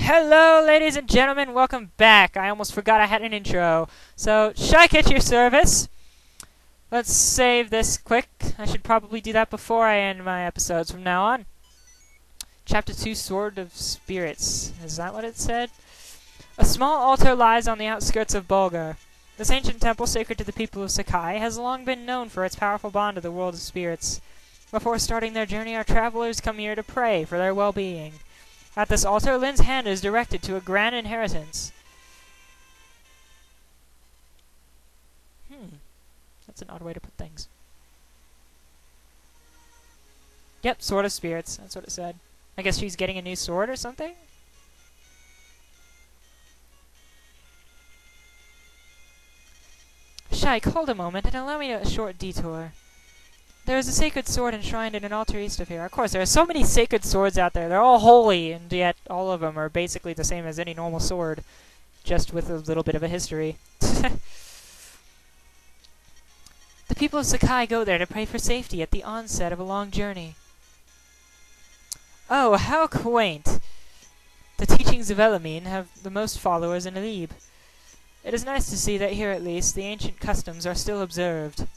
Hello, ladies and gentlemen, welcome back. I almost forgot I had an intro. So, Shike at your service. Let's save this quick. I should probably do that before I end my episodes from now on. Chapter 2, Sword of Spirits. Is that what it said? A small altar lies on the outskirts of Bulgar. This ancient temple, sacred to the people of Shike, has long been known for its powerful bond to the world of spirits. Before starting their journey, our travelers come here to pray for their well-being. At this altar, Lin's hand is directed to a grand inheritance. That's an odd way to put things. Yep, Sword of Spirits. That's what it said. I guess she's getting a new sword or something? Shike, hold a moment and allow me a short detour. There is a sacred sword enshrined in an altar east of here. Of course, there are so many sacred swords out there. They're all holy, and yet all of them are basically the same as any normal sword, just with a little bit of a history. The people of Shike go there to pray for safety at the onset of a long journey. Oh, how quaint! The teachings of Emblem have the most followers in Illeab. It is nice to see that here at least the ancient customs are still observed.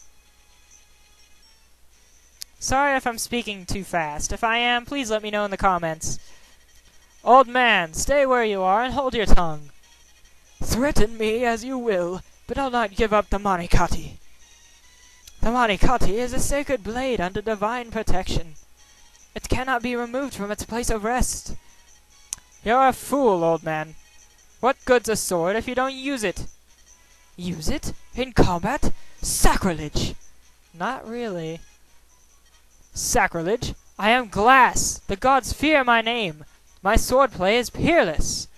Sorry if I'm speaking too fast. If I am, please let me know in the comments. Old man, stay where you are and hold your tongue. Threaten me as you will, but I'll not give up the Manikati. The Manikati is a sacred blade under divine protection. It cannot be removed from its place of rest. You're a fool, old man. What good's a sword if you don't use it? Use it? In combat? Sacrilege! Not really. Sacrilege? I am glass! The gods fear my name! My swordplay is peerless!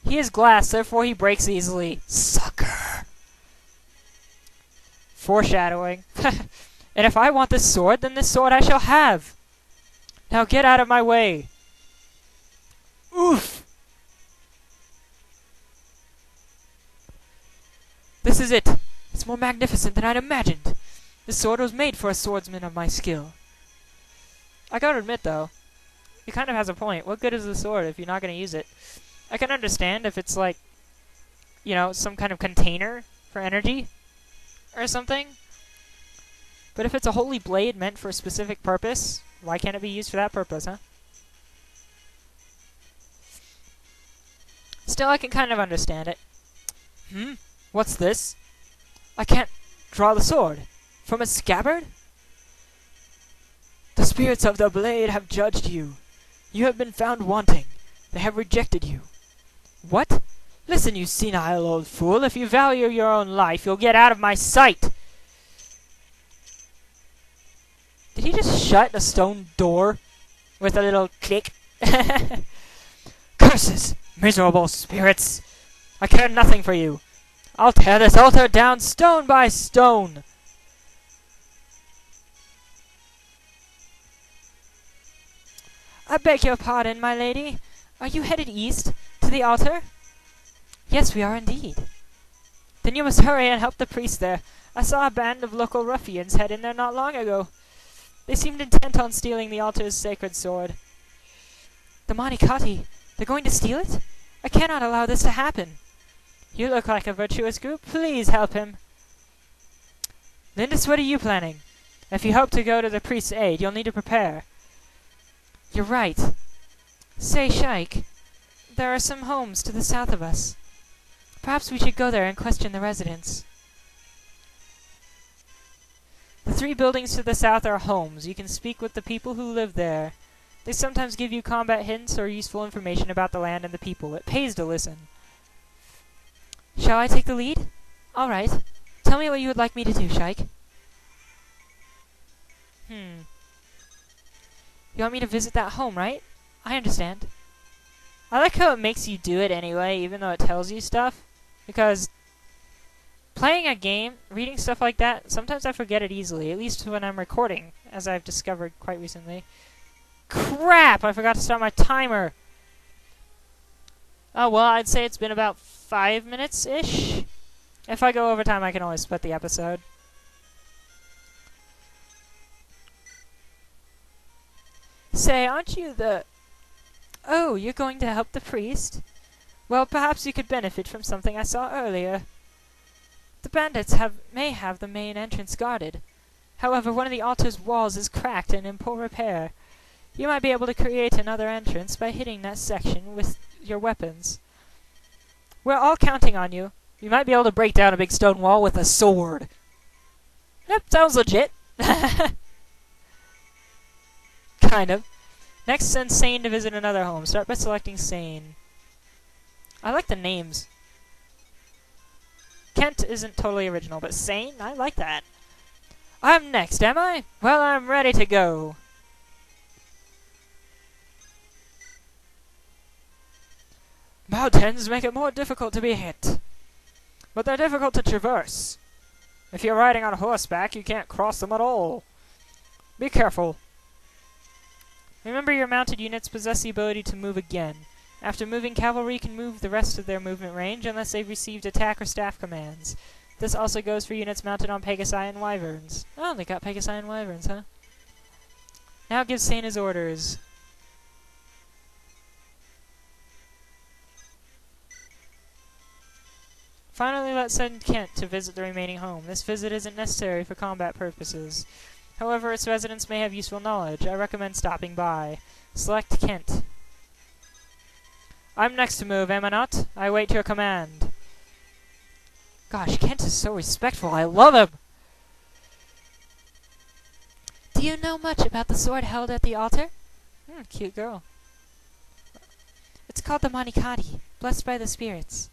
He is glass, therefore he breaks easily. Sucker! Foreshadowing. And if I want this sword, then this sword I shall have! Now get out of my way! Oof! This is it! It's more magnificent than I'd imagined! This sword was made for a swordsman of my skill. I gotta admit, though, he kind of has a point. What good is the sword if you're not gonna use it? I can understand if it's like, you know, some kind of container for energy or something. But if it's a holy blade meant for a specific purpose, why can't it be used for that purpose, huh? Still, I can kind of understand it. What's this? I can't draw the sword. From a scabbard? The spirits of the blade have judged you. You have been found wanting. They have rejected you. What? Listen, you senile old fool. If you value your own life, you'll get out of my sight. Did he just shut a stone door with a little click? Curses! Miserable spirits! I care nothing for you. I'll tear this altar down stone by stone. I beg your pardon, my lady. Are you headed east, to the altar? Yes, we are indeed. Then you must hurry and help the priest there. I saw a band of local ruffians head in there not long ago. They seemed intent on stealing the altar's sacred sword. The Manikati, they're going to steal it? I cannot allow this to happen. You look like a virtuous group. Please help him. Lindis, what are you planning? If you hope to go to the priest's aid, you'll need to prepare. You're right. Say, Shike, there are some homes to the south of us. Perhaps we should go there and question the residents. The 3 buildings to the south are homes. You can speak with the people who live there. They sometimes give you combat hints or useful information about the land and the people. It pays to listen. Shall I take the lead? All right. Tell me what you would like me to do, Shike. You want me to visit that home, right? I understand. I like how it makes you do it anyway, even though it tells you stuff. Because playing a game, reading stuff like that, sometimes I forget it easily, at least when I'm recording, as I've discovered quite recently. Crap! I forgot to start my timer! Oh, well, I'd say it's been about 5 minutes-ish. If I go over time, I can always split the episode. Say, aren't you the Oh, you're going to help the priest? Well, perhaps you could benefit from something I saw earlier. The bandits may have the main entrance guarded. However, one of the altar's walls is cracked and in poor repair. You might be able to create another entrance by hitting that section with your weapons. We're all counting on you. You might be able to break down a big stone wall with a sword. Yep, sounds legit. Kind of. Next, send Sane to visit another home. Start by selecting Sane. I like the names. Kent isn't totally original, but Sane? I like that. I'm next, am I? Well, I'm ready to go. Mountains make it more difficult to be hit, but they're difficult to traverse. If you're riding on horseback, you can't cross them at all. Be careful. Remember, your mounted units possess the ability to move again. After moving, cavalry can move the rest of their movement range unless they've received attack or staff commands. This also goes for units mounted on Pegasi and Wyverns. Oh, they got Pegasi and Wyverns, huh? Now give Sane his orders. Finally, let's send Kent to visit the remaining home. This visit isn't necessary for combat purposes. However, its residents may have useful knowledge. I recommend stopping by. Select Kent. I'm next to move, am I not? I wait your command. Gosh, Kent is so respectful. I love him! Do you know much about the sword held at the altar? Cute girl. It's called the Manikadi, blessed by the spirits.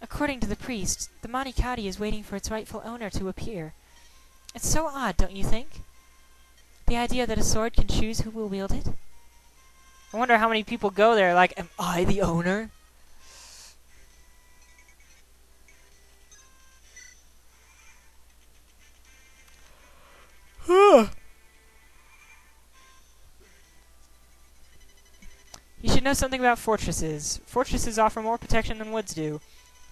According to the priest, the Manikadi is waiting for its rightful owner to appear. It's so odd, don't you think? The idea that a sword can choose who will wield it? I wonder how many people go there like, am I the owner? You should know something about fortresses. Fortresses offer more protection than woods do.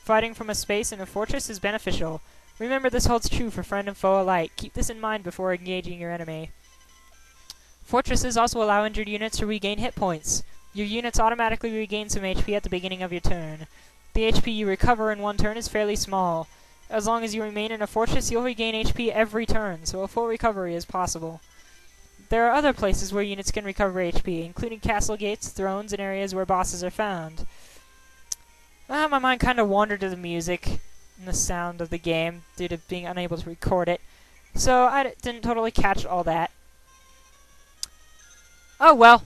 Fighting from a space in a fortress is beneficial. Remember, this holds true for friend and foe alike. Keep this in mind before engaging your enemy. Fortresses also allow injured units to regain hit points. Your units automatically regain some HP at the beginning of your turn. The HP you recover in one turn is fairly small. As long as you remain in a fortress, you'll regain HP every turn, so a full recovery is possible. There are other places where units can recover HP, including castle gates, thrones, and areas where bosses are found. My mind kind of wandered to the music and the sound of the game due to being unable to record it, so I didn't totally catch all that. Oh well.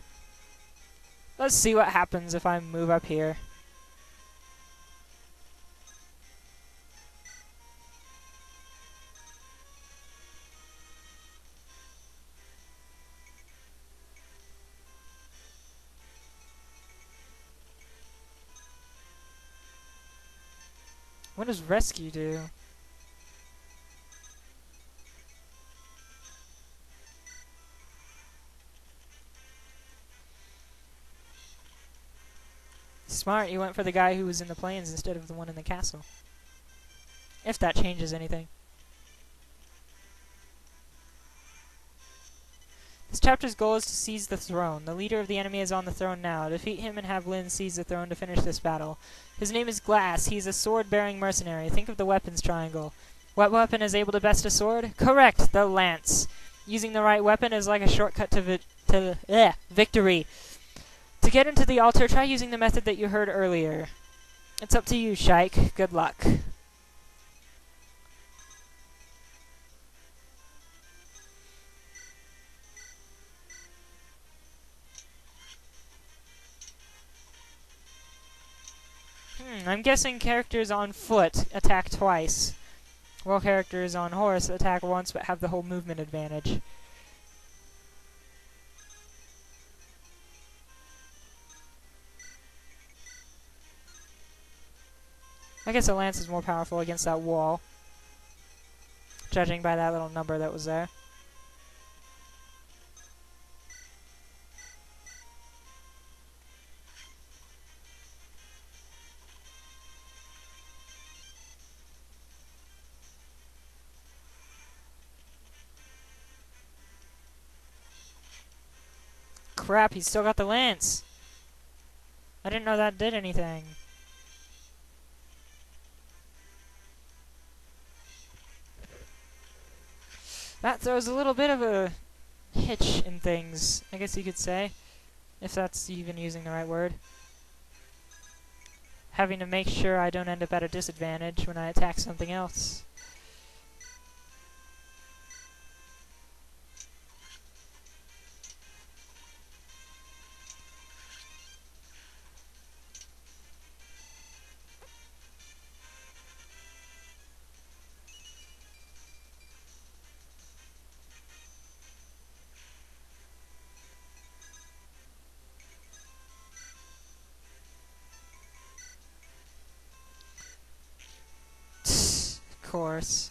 Let's see what happens if I move up here. What does rescue do? Smart, you went for the guy who was in the plains instead of the one in the castle. If that changes anything. This chapter's goal is to seize the throne. The leader of the enemy is on the throne now. Defeat him and have Lyn seize the throne to finish this battle. His name is Glass. He's a sword-bearing mercenary. Think of the weapons triangle. What weapon is able to best a sword? Correct, the lance. Using the right weapon is like a shortcut to victory. To get into the altar, try using the method that you heard earlier. It's up to you, Shike. Good luck. I'm guessing characters on foot attack twice, while characters on horse attack once but have the whole movement advantage. I guess a lance is more powerful against that wall, judging by that little number that was there. Crap, he's still got the lance. I didn't know that did anything. That throws a little bit of a hitch in things, I guess you could say. If that's even using the right word. Having to make sure I don't end up at a disadvantage when I attack something else. Of course.